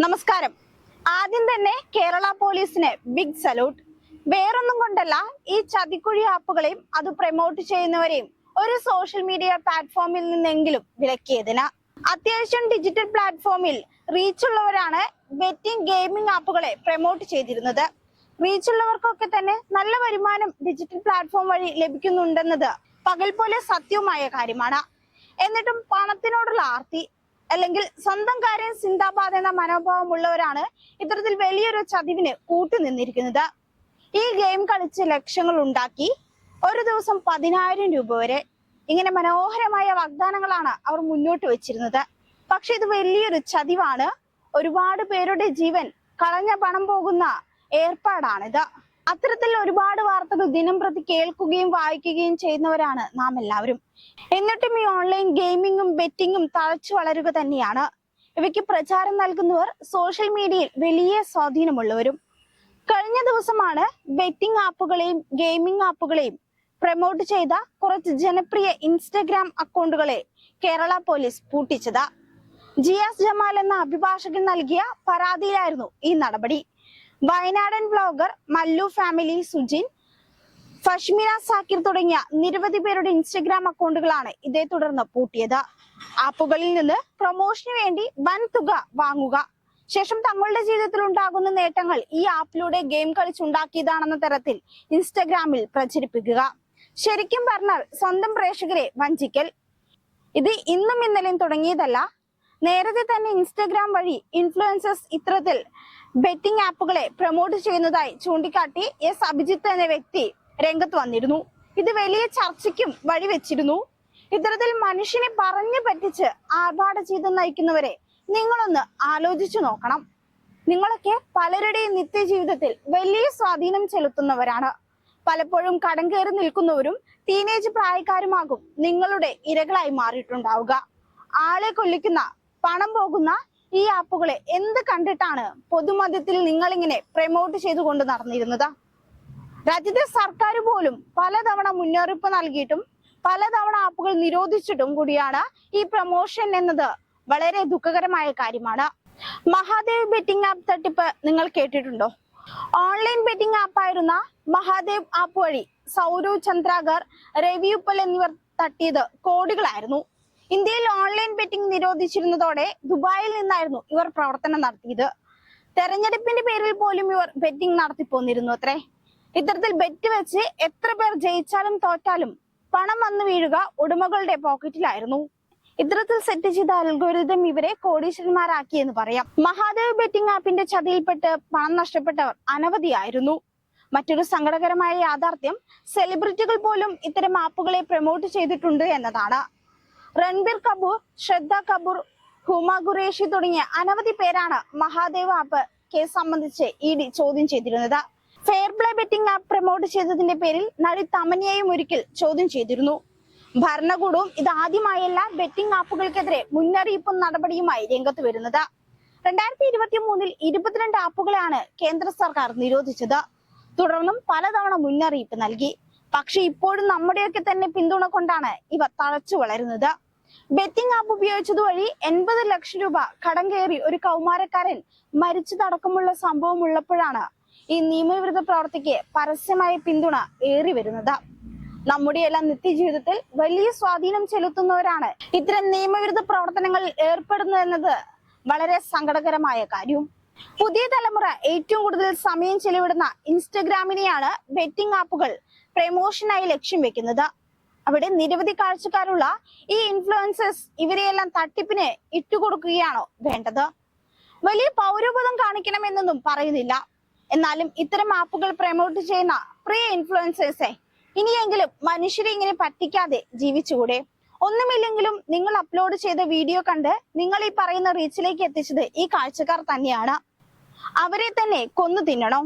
നമസ്കാരം. ആദ്യം തന്നെ കേരള പോലീസിന് ബിഗ് സല്യൂട്ട്. വേറൊന്നും കൊണ്ടല്ല, ഈ ചതിക്കുഴി ആപ്പുകളെയും അത് പ്രൊമോട്ട് ചെയ്യുന്നവരെയും ഒരു സോഷ്യൽ മീഡിയ പ്ലാറ്റ്ഫോമിൽ നിന്നെങ്കിലും വിലക്കിയതിന്. അത്യാവശ്യം ഡിജിറ്റൽ പ്ലാറ്റ്ഫോമിൽ റീച്ചുള്ളവരാണ് ബെറ്റിംഗ് ഗെയിമിംഗ് ആപ്പുകളെ പ്രൊമോട്ട് ചെയ്തിരുന്നത്. റീച്ചുള്ളവർക്കൊക്കെ തന്നെ നല്ല വരുമാനം ഡിജിറ്റൽ പ്ലാറ്റ്ഫോം വഴി ലഭിക്കുന്നുണ്ടെന്നത് പകൽ പോലെ സത്യവുമായ കാര്യമാണ്. എന്നിട്ടും പണത്തിനോടുള്ള ആർത്തി അല്ലെങ്കിൽ സ്വന്തം കാര്യം സിന്ദാബാദ് എന്ന മനോഭാവം ഉള്ളവരാണ് ഇത്തരത്തിൽ വലിയൊരു ചതിവിന് കൂട്ടുനിന്നിരിക്കുന്നത്. ഈ ഗെയിം കളിച്ച് ലക്ഷങ്ങൾ ഉണ്ടാക്കി ഒരു ദിവസം 10,000 രൂപ വരെ, ഇങ്ങനെ മനോഹരമായ വാഗ്ദാനങ്ങളാണ് അവർ മുന്നോട്ട് വെച്ചിരുന്നത്. പക്ഷെ ഇത് വലിയൊരു ചതിവാണ്. ഒരുപാട് പേരുടെ ജീവൻ കളഞ്ഞ പണം പോകുന്ന ഏർപ്പാടാണിത്. അത്തരത്തിൽ ഒരുപാട് വാർത്തകൾ ദിനം പ്രതി കേൾക്കുകയും വായിക്കുകയും ചെയ്യുന്നവരാണ് നാം എല്ലാവരും. എന്നിട്ടും ഈ ഓൺലൈൻ ഗെയിമിങ്ങും ബെറ്റിങ്ങും തഴച്ചു വളരുക തന്നെയാണ്. ഇവയ്ക്ക് പ്രചാരം നൽകുന്നവർ സോഷ്യൽ മീഡിയയിൽ വലിയ സ്വാധീനമുള്ളവരും. കഴിഞ്ഞ ദിവസമാണ് ബെറ്റിംഗ് ആപ്പുകളെയും ഗെയിമിംഗ് ആപ്പുകളെയും പ്രൊമോട്ട് ചെയ്ത കുറച്ച് ജനപ്രിയ ഇൻസ്റ്റഗ്രാം അക്കൗണ്ടുകളെ കേരള പോലീസ് പൂട്ടിച്ചത്. ജിയാസ് ജമാൽ എന്ന അഭിഭാഷകൻ നൽകിയ പരാതിയിലായിരുന്നു ഈ നടപടി. വയനാടൻ ബ്ലോഗർ മല്ലു ഫാമിലി, സുജിൻ, ഫഷ്മിന സാക്കിർ തുടങ്ങിയ നിരവധി പേരുടെ ഇൻസ്റ്റഗ്രാം അക്കൗണ്ടുകളാണ് ഇതേ തുടർന്ന് പൂട്ടിയത്. ആപ്പുകളിൽ നിന്ന് പ്രൊമോഷന് വേണ്ടി വൻ തുക വാങ്ങുക, ശേഷം തങ്ങളുടെ ജീവിതത്തിൽ ഉണ്ടാകുന്ന നേട്ടങ്ങൾ ഈ ആപ്പിലൂടെ ഗെയിം കളിച്ചുണ്ടാക്കിയതാണെന്ന തരത്തിൽ ഇൻസ്റ്റഗ്രാമിൽ പ്രചരിപ്പിക്കുക. ശരിക്കും പറഞ്ഞാൽ സ്വന്തം പ്രേക്ഷകരെ വഞ്ചിക്കൽ. ഇത് ഇന്നും ഇന്നലെയും തുടങ്ങിയതല്ല. നേരത്തെ തന്നെ ഇൻസ്റ്റഗ്രാം വഴി ഇൻഫ്ലുവൻസേഴ്സ് ഇത്തരത്തിൽ ബെറ്റിംഗ് ആപ്പുകളെ പ്രൊമോട്ട് ചെയ്യുന്നതായി ചൂണ്ടിക്കാട്ടി എസ് അഭിജിത്ത് എന്ന വ്യക്തി രംഗത്ത് വന്നിരുന്നു. ഇത് വലിയ ചർച്ചയ്ക്കും വഴിവെച്ചിരുന്നു. ഇത്തരത്തിൽ മനുഷ്യനെ പറഞ്ഞു പറ്റിച്ച് ആർഭാട ജീവിതം നയിക്കുന്നവരെ നിങ്ങളൊന്ന് ആലോചിച്ചു നോക്കണം. നിങ്ങളൊക്കെ പലരുടെയും നിത്യജീവിതത്തിൽ വലിയ സ്വാധീനം ചെലുത്തുന്നവരാണ്. പലപ്പോഴും കടം കയറി നിൽക്കുന്നവരും ടീനേജ് പ്രായക്കാരുമാകും നിങ്ങളുടെ ഇരകളായി മാറിയിട്ടുണ്ടാവുക. ആളെ കൊല്ലിക്കുന്ന, പണം പോകുന്ന ഈ ആപ്പുകളെ എന്ത് കണ്ടിട്ടാണ് പൊതുമധ്യത്തിൽ നിങ്ങളിങ്ങനെ പ്രൊമോട്ട് ചെയ്തുകൊണ്ട് നടന്നിരുന്നത്? രാജ്യത്തെ സർക്കാർ പോലും പലതവണ മുന്നറിയിപ്പ് നൽകിയിട്ടും പലതവണ ആപ്പുകൾ നിരോധിച്ചിട്ടും കൂടിയാണ് ഈ പ്രൊമോഷൻ എന്നത് വളരെ ദുഃഖകരമായ കാര്യമാണ്. മഹാദേവ് ബെറ്റിംഗ് ആപ്പ് തട്ടിപ്പ് നിങ്ങൾ കേട്ടിട്ടുണ്ടോ? ഓൺലൈൻ ബെറ്റിംഗ് ആപ്പായിരുന്ന മഹാദേവ് ആപ്പ് വഴി സൗരവ് ചന്ദ്രാകർ, രവി ഉപ്പൽ എന്നിവർ തട്ടിയത് കോടികളായിരുന്നു. ഇന്ത്യയിൽ ഓൺലൈൻ ബെറ്റിംഗ് നിരോധിച്ചിരുന്നതോടെ ദുബായിൽ നിന്നായിരുന്നു ഇവർ പ്രവർത്തനം നടത്തിയത്. തെരഞ്ഞെടുപ്പിന്റെ പേരിൽ പോലും ഇവർ ബെറ്റിംഗ് നടത്തിപ്പോന്നിരുന്നു അത്രേ. ഇത്തരത്തിൽ ബെറ്റ് വെച്ച് എത്ര പേർ ജയിച്ചാലും തോറ്റാലും പണം വന്നു വീഴുക ഉടമകളുടെ പോക്കറ്റിലായിരുന്നു. ഇത്തരത്തിൽ സെറ്റ് ചെയ്ത അൽഗോരിതം ഇവരെ കോടീശ്വരന്മാരാക്കിയെന്ന് പറയാം. മഹാദേവ് ബെറ്റിംഗ് ആപ്പിന്റെ ചതിയിൽപ്പെട്ട് പണം നഷ്ടപ്പെട്ടവർ അനവധിയായിരുന്നു. മറ്റൊരു സങ്കടകരമായ യാഥാർത്ഥ്യം സെലിബ്രിറ്റികൾ പോലും ഇത്തരം ആപ്പുകളെ പ്രൊമോട്ട് ചെയ്തിട്ടുണ്ട് എന്നതാണ്. രൺബീർ കപൂർ, ശ്രദ്ധ കപൂർ, ഹുമ ഖുറേഷി തുടങ്ങിയ അനവധി പേരാണ് മഹാദേവ് ആപ്പ് കേസ് സംബന്ധിച്ച് ഇഡി ചോദ്യം ചെയ്തിരുന്നത്. Fair play betting app promote ചെയ്തതിന്റെ പേരിൽ നടി തമന്നയെയും ഒരിക്കൽ ചോദ്യം ചെയ്തിരുന്നു. ഭരണകൂടവും ഇതാദ്യമായല്ല ബെറ്റിംഗ് ആപ്പുകൾക്കെതിരെ മുന്നറിയിപ്പും നടപടിയുമായി രംഗത്ത് വരുന്നത്. 2023 22 ആപ്പുകളാണ് കേന്ദ്ര സർക്കാർ നിരോധിച്ചത്. തുടർന്നും പലതവണ മുന്നറിയിപ്പ് നൽകി. പക്ഷെ ഇപ്പോഴും നമ്മുടെയൊക്കെ തന്നെ പിന്തുണ കൊണ്ടാണ് ഇവ തഴച്ചു വളരുന്നത്. ബെറ്റിംഗ് ആപ്പ് ഉപയോഗിച്ചതുവഴി 80 ലക്ഷം രൂപ കടം കയറി ഒരു കൗമാരക്കാരൻ മരിച്ചതടക്കമുള്ള സംഭവം ഉള്ളപ്പോഴാണ് ഈ നിയമവിരുദ്ധ പ്രവർത്തിക്ക് പരസ്യമായ പിന്തുണ ഏറി വരുന്നത്. നമ്മുടെ എല്ലാം നിത്യജീവിതത്തിൽ വലിയ സ്വാധീനം ചെലുത്തുന്നവരാണ് ഇത്തരം നിയമവിരുദ്ധ പ്രവർത്തനങ്ങളിൽ ഏർപ്പെടുന്നതെന്നത് വളരെ സങ്കടകരമായ കാര്യം. പുതിയ തലമുറ ഏറ്റവും കൂടുതൽ സമയം ചെലവിടുന്ന ഇൻസ്റ്റഗ്രാമിനെയാണ് ബെറ്റിംഗ് ആപ്പുകൾ പ്രമോഷനായി ലക്ഷ്യം വെക്കുന്നത്. അവിടെ നിരവധി കാഴ്ചക്കാരുള്ള ഈ ഇൻഫ്ലുവൻസേഴ്സ് ഇവരെയെല്ലാം തട്ടിപ്പിന് ഇട്ടുകൊടുക്കുകയാണോ വേണ്ടത്? വലിയ പൗരബോധം കാണിക്കണമെന്നൊന്നും പറയുന്നില്ല. എന്നാലും ഇത്തരം ആപ്പുകൾ പ്രൊമോട്ട് ചെയ്യുന്ന പ്രിയ ഇൻഫ്ലുവൻസേഴ്സെ, ഇനിയെങ്കിലും മനുഷ്യരെ ഇങ്ങനെ പറ്റിക്കാതെ ജീവിച്ചുകൂടെ? ഒന്നുമില്ലെങ്കിലും നിങ്ങൾ അപ്ലോഡ് ചെയ്ത വീഡിയോ കണ്ട് നിങ്ങൾ ഈ പറയുന്ന റീച്ചിലേക്ക് എത്തിച്ചത് ഈ കാഴ്ചക്കാർ തന്നെയാണ്. അവരെ തന്നെ കൊന്നു തിന്നണം.